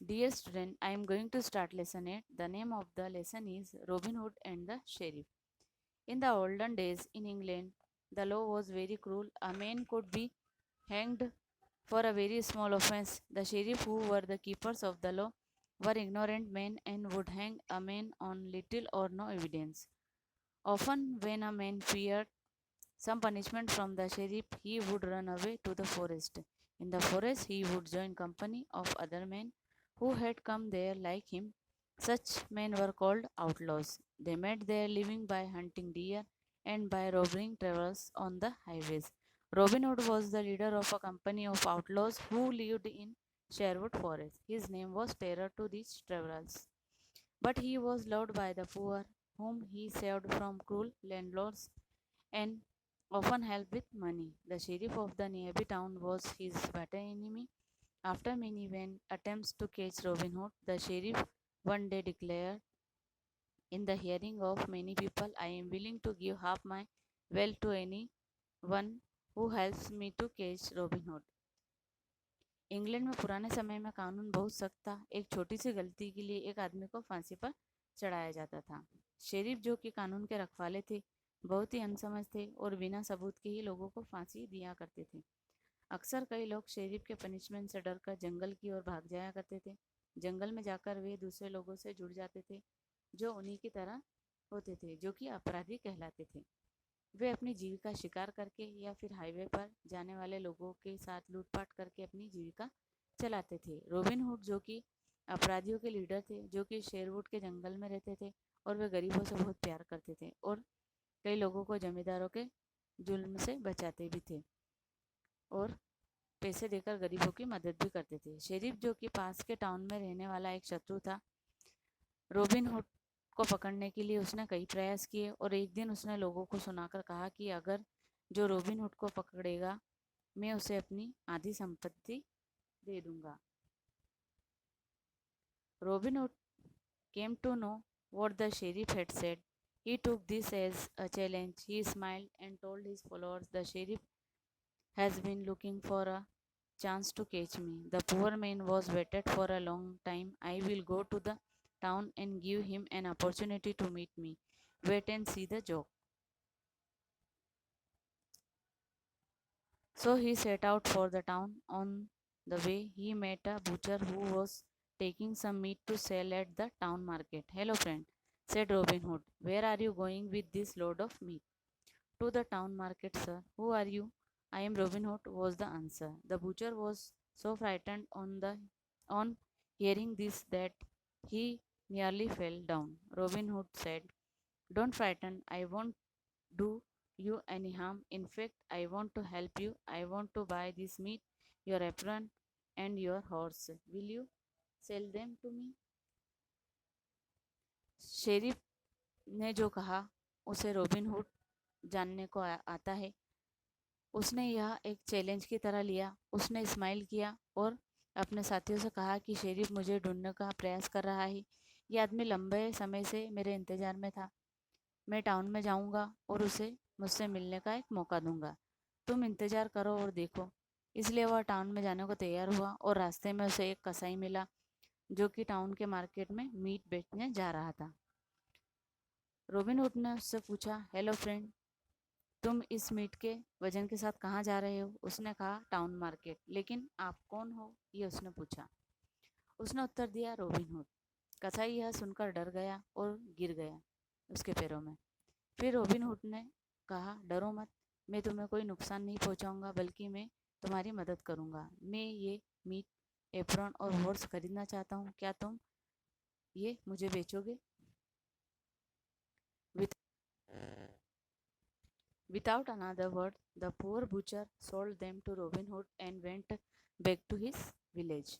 Dear student, I am going to start lesson 8. The name of the lesson is Robin Hood and the Sheriff. In the olden days in England, the law was very cruel. A man could be hanged for a very small offense. The sheriff, who were the keepers of the law, were ignorant men and would hang a man on little or no evidence. Often, when a man feared some punishment from the sheriff, he would run away to the forest. In the forest, he would join company of other men who had come there like him. Such men were called outlaws. They made their living by hunting deer and by robbing travelers on the highways. Robin Hood was the leader of a company of outlaws who lived in Sherwood Forest. His name was terror to these travelers, but he was loved by the poor, whom he saved from cruel landlords and often helped with money. The sheriff of the nearby town was his bitter enemy. After many vain attempts to catch Robin Hood, the sheriff one day declared in the hearing of many people, I am willing to give half my wealth to any one who helps me to catch Robin Hood. England में पुराने समय में कानून बहुत सख्त था। एक छोटी सी गलती के लिए एक आदमी को फांसी पर चढ़ाया जाता था। शेरिफ, जो कि कानून के रखवाले थे, बहुत ही अनसमझ थे और बिना सबूत के ही लोगों को फांसी दिया करते थे। अक्सर कई लोग शेरिफ के पनिशमेंट से डरकर जंगल की ओर भाग जाया करते थे। जंगल में जाकर वे दूसरे लोगों से जुड़ जाते थे जो उन्हीं की तरह होते थे, जो कि अपराधी कहलाते थे। वे अपनी जीविका शिकार करके या फिर हाईवे पर जाने वाले लोगों के साथ लूटपाट करके अपनी जीविका चलाते थे। रॉबिन हुड, जो कि अपराधियों के लीडर थे, जो कि शेरवुड के जंगल में रहते थे और वे गरीबों से बहुत प्यार करते थे और कई लोगों को जमींदारों के जुल्म से बचाते भी थे और पैसे देकर गरीबों की मदद भी करते थे। शेरिफ, जो कि पास के टाउन में रहने वाला एक शत्रु था, रॉबिन हुड को पकड़ने के लिए उसने कई प्रयास किए और एक दिन उसने लोगों को सुनाकर कहा कि अगर जो रॉबिन हुड को पकड़ेगा, मैं उसे अपनी आधी संपत्ति दे दूंगा। Robin hood came to know what the sheriff had said. He took this as a challenge. He smiled and told his followers, the sheriff has been looking for a chance to catch me. The poor man was waited for a long time. I will go to the town and give him an opportunity to meet me. Wait and see the joke. So he set out for the town. On the way, he met a butcher who was taking some meat to sell at the town market. Hello, friend, said Robin Hood. Where are you going with this load of meat? To the town market, sir. Who are you? I am Robin Hood, was the answer. The butcher was so frightened on hearing this that he nearly fell down. Robin Hood said, don't frighten, I won't do you any harm. In fact, I want to help you. I want to buy this meat, your apron, and your horse. Will you sell them to me? Sheriff ने जो कहा उसे robin hood जानने को आता है। उसने यह एक चैलेंज की तरह लिया। उसने स्माइल किया और अपने साथियों से कहा कि शेरिफ मुझे ढूंढने का प्रयास कर रहा है। यह आदमी लंबे समय से मेरे इंतजार में था। मैं टाउन में जाऊंगा और उसे मुझसे मिलने का एक मौका दूंगा। तुम इंतजार करो और देखो। इसलिए वह टाउन में जाने को तैयार हुआ और रास्ते में उसे एक कसाई मिला जो कि टाउन के मार्केट में मीट बेचने जा रहा था। रॉबिन हुड ने उससे पूछा, हेलो फ्रेंड, तुम इस मीट के वजन के साथ कहाँ जा रहे हो? उसने कहा, टाउन मार्केट। लेकिन आप कौन हो? ये उसने पूछा। उसने उत्तर दिया, रॉबिन हुड। कसाई यह सुनकर डर गया और गिर गया उसके पैरों में। फिर रॉबिन हुड ने कहा, डरो मत, मैं तुम्हें कोई नुकसान नहीं पहुंचाऊंगा, बल्कि मैं तुम्हारी मदद करूंगा। मैं ये मीट, एप्रॉन और हॉर्स खरीदना चाहता हूँ। क्या तुम ये मुझे बेचोगे? Without another word, the poor butcher sold them to Robin Hood and went back to his village.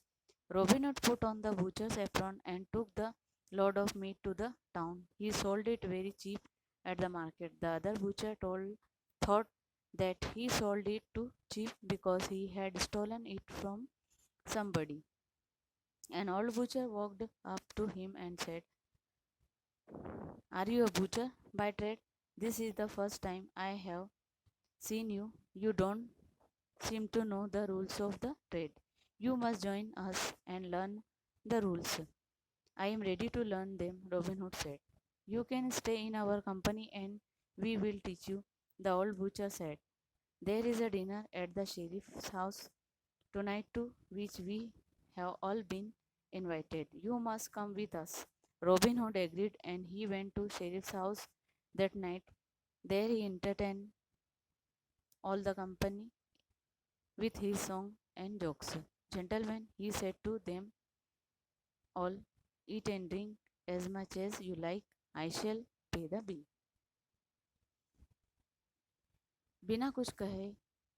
Robin Hood put on the butcher's apron and took the load of meat to the town. He sold it very cheap at the market. The other butcher thought that he sold it too cheap because he had stolen it from somebody. An old butcher walked up to him and said, are you a butcher by trade? This is the first time I have seen you. You don't seem to know the rules of the trade. You must join us and learn the rules. I am ready to learn them, Robin Hood said. You can stay in our company and we will teach you, the old butcher said. There is a dinner at the sheriff's house tonight to which we have all been invited. You must come with us. Robin Hood agreed and he went to sheriff's house that night. There he entertained all the company with his song and jokes. Gentlemen, he said to them all, eat and drink as much as you like. I shall pay the bill. बिना कुछ कहे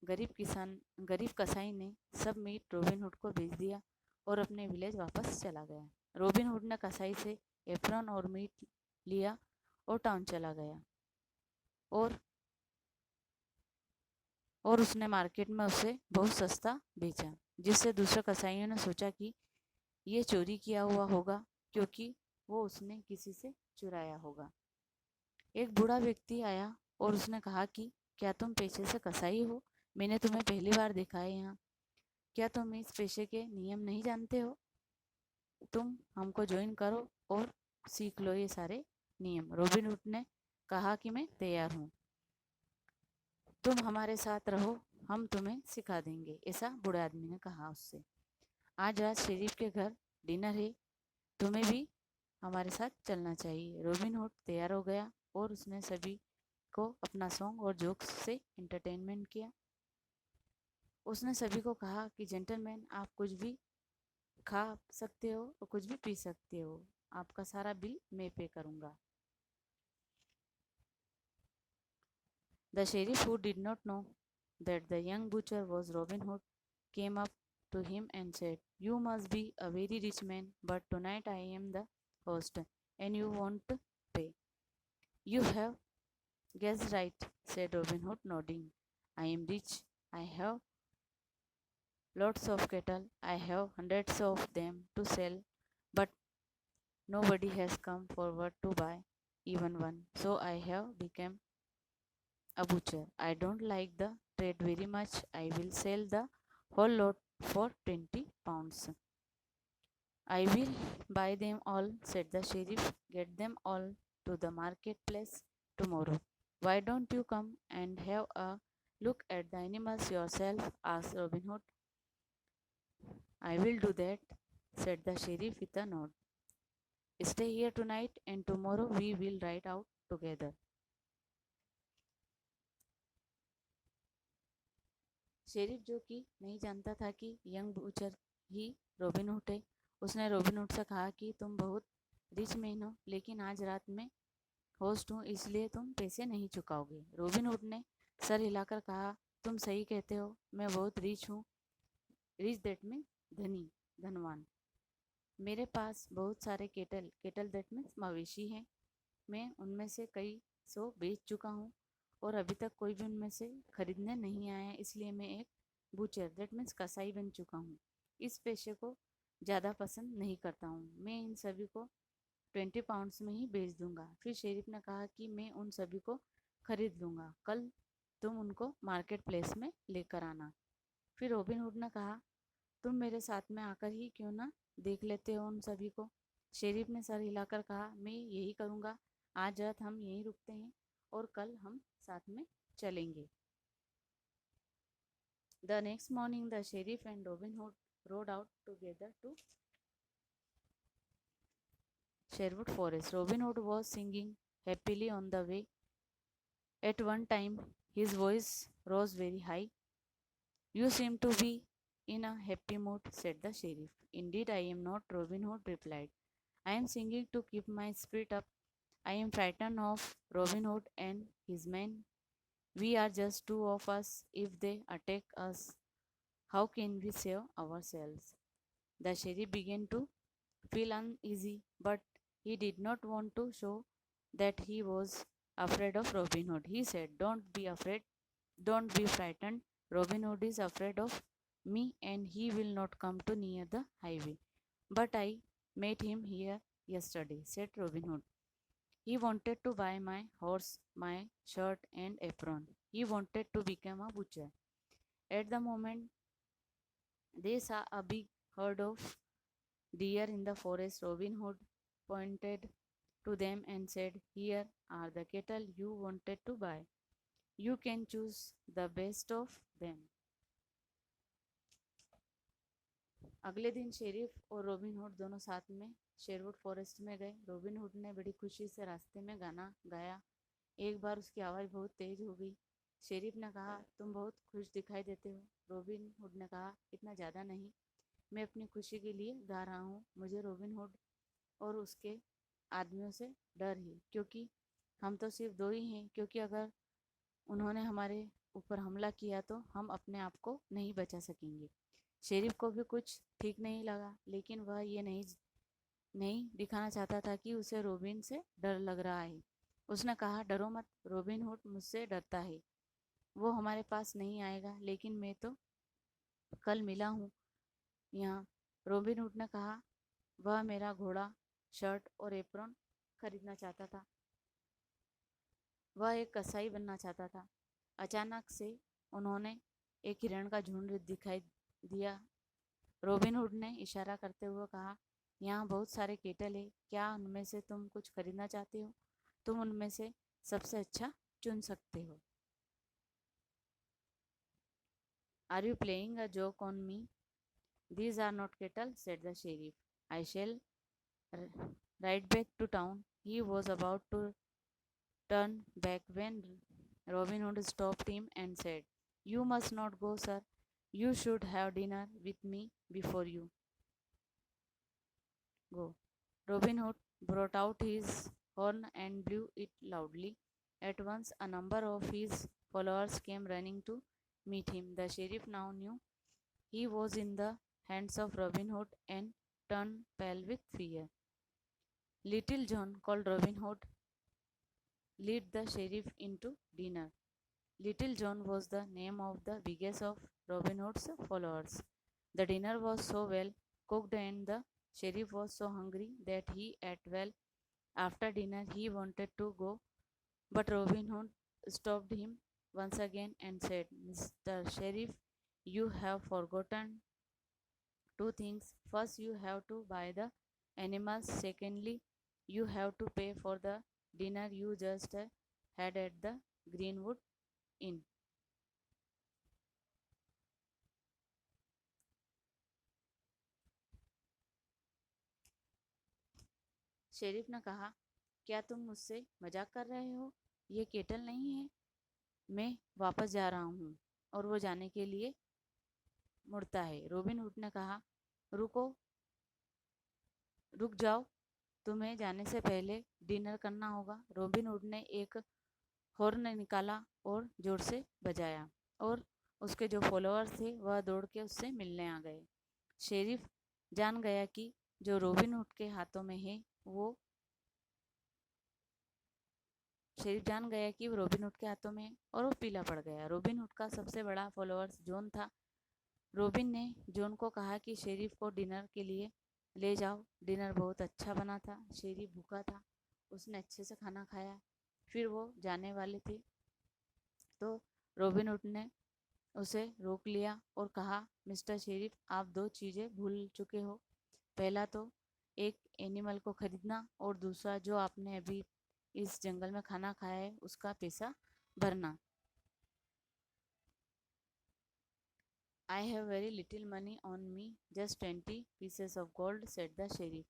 गरीब कसाई ने सब meet robin hood को भेज दिया और अपने विलेज वापस चला गया। रॉबिन हुड ने कसाई से एप्रन और मीट लिया और टाउन चला गया और उसने मार्केट में उसे बहुत सस्ता बेचा, जिससे दूसरे कसाईयों ने सोचा कि ये चोरी किया हुआ होगा क्योंकि वो उसने किसी से चुराया होगा। एक बूढ़ा व्यक्ति आया और उसने कहा कि क्या तुम पेशे से कसाई हो? मैंने तुम्हें पहली बार देखा है यहाँ। क्या तुम इस पेशे के नियम नहीं जानते हो? तुम हमको ज्वाइन करो और सीख लो ये सारे नियम। रॉबिन हुड ने कहा कि मैं तैयार हूँ, तुम हमारे साथ रहो, हम तुम्हें सिखा देंगे, ऐसा बूढ़े आदमी ने कहा उससे। आज रात शेरिफ के घर डिनर है, तुम्हें भी हमारे साथ चलना चाहिए। रॉबिन हुड तैयार हो गया और उसने सभी को अपना सॉन्ग और जोक्स से एंटरटेनमेंट किया। उसने सभी को कहा कि जेंटलमैन, आप कुछ भी खा सकते हो और कुछ भी पी सकते हो, आपका सारा बिल मैं पे करूँगा। The sheriff, who did not know that the young butcher was Robin Hood, came up to him and said, You must be a very rich man, but tonight I am the host and you won't pay. You have guessed right, said Robin Hood, nodding. I am rich. I have lots of cattle. I have hundreds of them to sell, but nobody has come forward to buy even one. So I have become a butcher. I don't like the trade very much. I will sell the whole lot for 20 pounds. I will buy them all, said the sheriff. Get them all to the marketplace tomorrow. Why don't you come and have a look at the animals yourself? Asked Robin Hood. I will do that, said the sheriff with a nod. Stay here tonight and tomorrow we will ride out together. Sheriff, जो कि नहीं जानता था कि young butcher ही robin hood है, उसने robin hood से कहा कि तुम बहुत रिच मैन हो, लेकिन आज रात में होस्ट हूँ, इसलिए तुम पैसे नहीं चुकाओगे। रॉबिन हुड ने सर हिलाकर कहा, तुम सही कहते हो, मैं बहुत रिच हूँ। रिच दैट में धनवान। मेरे पास बहुत सारे केटल दैट में मवेशी हैं। मैं उनमें से कई सौ बेच चुका हूँ और अभी तक कोई भी उनमें से खरीदने नहीं आया, इसलिए मैं एक बूचर दैट मीन्स कसाई बन चुका हूँ। इस पेशे को ज़्यादा पसंद नहीं करता हूँ। मैं इन सभी को 20 पाउंड्स में ही बेच दूंगा। फिर शेरिफ ने कहा कि मैं उन सभी को खरीद लूँगा, कल तुम उनको मार्केट प्लेस में लेकर आना। फिर रॉबिन हुड ने कहा, तुम मेरे साथ में आकर ही क्यों ना देख लेते हो उन सभी को। शेरिफ ने सर हिलाकर कहा, मैं यही करूँगा। आज रात हम यहीं रुकते हैं और कल हम साथ में चलेंगे। The next morning, the sheriff and Robin Hood rode out together to Sherwood Forest. Robin Hood was singing happily on the way. At one time, his voice rose very high. You seem to be in a happy mood, said the sheriff. Indeed, I am not, Robin Hood replied. I am singing to keep my spirit up. I am frightened of Robin Hood and his men. We are just two of us. If they attack us, how can we save ourselves? The sheriff began to feel uneasy, but he did not want to show that he was afraid of Robin Hood. He said, Don't be afraid, don't be frightened. Robin Hood is afraid of me and he will not come to near the highway. But I met him here yesterday, said Robin Hood. He wanted to buy my horse, my shirt, and apron. He wanted to become a butcher. At the moment, they saw a big herd of deer in the forest, Robin Hood pointed to them and said, "Here are the cattle you wanted to buy. You can choose the best of them." अगले दिन sheriff और robin hood दोनों साथ में Sherwood forest में गए। Robin hood ने बड़ी खुशी से रास्ते में गाना गाया। एक बार उसकी आवाज़ बहुत तेज हो गई। शेरिफ ने कहा, तुम बहुत खुश दिखाई देते हो। रॉबिन हुड ने कहा, इतना ज़्यादा नहीं, मैं अपनी खुशी के लिए गा रहा हूँ। मुझे रॉबिन हुड और उसके आदमियों से डर है, क्योंकि हम तो सिर्फ दो ही हैं, क्योंकि अगर उन्होंने हमारे ऊपर हमला किया तो हम अपने आप को नहीं बचा सकेंगे। शेरिफ को भी कुछ ठीक नहीं लगा, लेकिन वह ये नहीं दिखाना चाहता था कि उसे रॉबिन से डर लग रहा है। उसने कहा, डरो मत, रॉबिन हुड मुझसे डरता है। वो हमारे पास नहीं आएगा, लेकिन मैं तो कल मिला हूँ यहाँ। रॉबिन हुड ने कहा, वह मेरा घोड़ा, शर्ट और एप्रॉन खरीदना चाहता था। वह एक कसाई बनना चाहता था। अचानक से उन्होंने एक हिरण का झुंड दिखाई दिया। रॉबिन हुड ने इशारा करते हुए कहा, यहाँ बहुत सारे केटल है, क्या उनमें से तुम कुछ खरीदना चाहते हो? तुम उनमें से सबसे अच्छा चुन सकते हो। Are you playing a joke on me? These are not cattle, said the sheriff. I shall ride back to town. He was about to turn back when Robin Hood stopped him and said, "You must not go, sir. You should have dinner with me before you go." Robin Hood brought out his horn and blew it loudly. At once, a number of his followers came running to meet him. The sheriff now knew he was in the hands of Robin Hood and turned pale with fear. Little John, called Robin Hood, led the sheriff into dinner. Little John was the name of the biggest of Robin Hood's followers. The dinner was so well cooked and the sheriff was so hungry that he ate well. After dinner, he wanted to go, but Robin Hood stopped him once again and said, "Mr. Sheriff, you have forgotten two things. First, you have to buy the animals. Secondly, you have to pay for the dinner you just had at the Greenwood Inn." Sheriff ने कहा, क्या तुम मुझसे मजाक कर रहे हो? ये केटल नहीं है। मैं वापस जा रहा हूँ। और वो जाने के लिए मुड़ता है। रॉबिन हुड ने कहा, रुको, रुक जाओ, तुम्हें जाने से पहले डिनर करना होगा। रॉबिन हुड ने एक हॉर्न निकाला और जोर से बजाया, और उसके जो फॉलोअर्स थे वह दौड़ के उससे मिलने आ गए। शेरिफ जान गया कि जो रॉबिन हुड के हाथों में है वो शेरिफ जान गया कि वो रॉबिन हुड के हाथों में, और वो पीला पड़ गया। रॉबिन हुड का सबसे बड़ा फॉलोअर्स जॉन था। रॉबिन ने जॉन को कहा कि शेरिफ को डिनर के लिए ले जाओ। डिनर बहुत अच्छा बना था। शेरिफ भूखा था, उसने अच्छे से खाना खाया। फिर वो जाने वाले थे तो रॉबिन हुड ने उसे रोक लिया और कहा, मिस्टर शेरिफ, आप दो चीज़ें भूल चुके हो। पहला तो एक एनिमल को खरीदना, और दूसरा जो आपने अभी इस जंगल में खाना खाया है उसका पैसा भरना। I have very little money on me, just 20 pieces of gold, said the sheriff.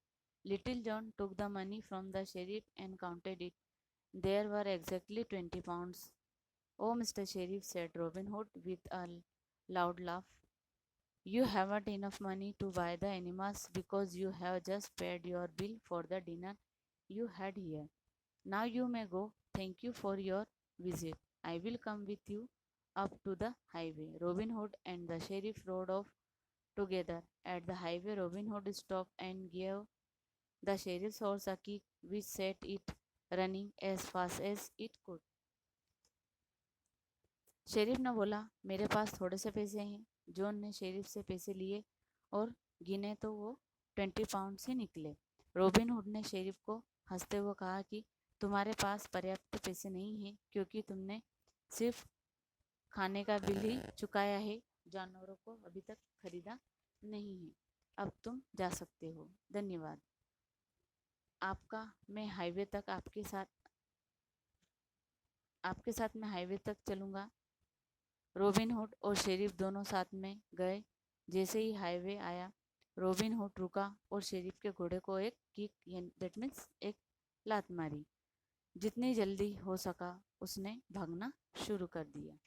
Little John took the money from the sheriff and counted it. There were exactly 20 pounds. Oh, Mr. Sheriff, said Robin Hood with a loud laugh. You haven't enough money to buy the animals because you have just paid your bill for the dinner you had here. Now you may go. Thank you for your visit. I will come with you up to the highway. Robin Hood and the sheriff rode off together. At the highway, Robin Hood stopped and gave the sheriff's horse a kick, which set it running as fast as it could. Sheriff ने बोला, मेरे पास थोड़े से पैसे हैं। John ने sheriff से पैसे लिए और गिने तो वो 20 पाउंड से निकले। रॉबिन हुड ने शेरिफ को हंसते हुए कहा कि तुम्हारे पास पर्याप्त पैसे नहीं हैं, क्योंकि तुमने सिर्फ खाने का बिल ही चुकाया है, जानवरों को अभी तक खरीदा नहीं है। अब तुम जा सकते हो। धन्यवाद। आपका मैं हाईवे तक आपके साथ मैं हाईवे तक चलूँगा। रॉबिन हुड और शेरिफ दोनों साथ में गए। जैसे ही हाईवे आया, रॉबिन हुड रुका और शेरिफ के घोड़े को एक किक, दैट मीन्स एक लात मारी। जितनी जल्दी हो सका उसने भागना शुरू कर दिया।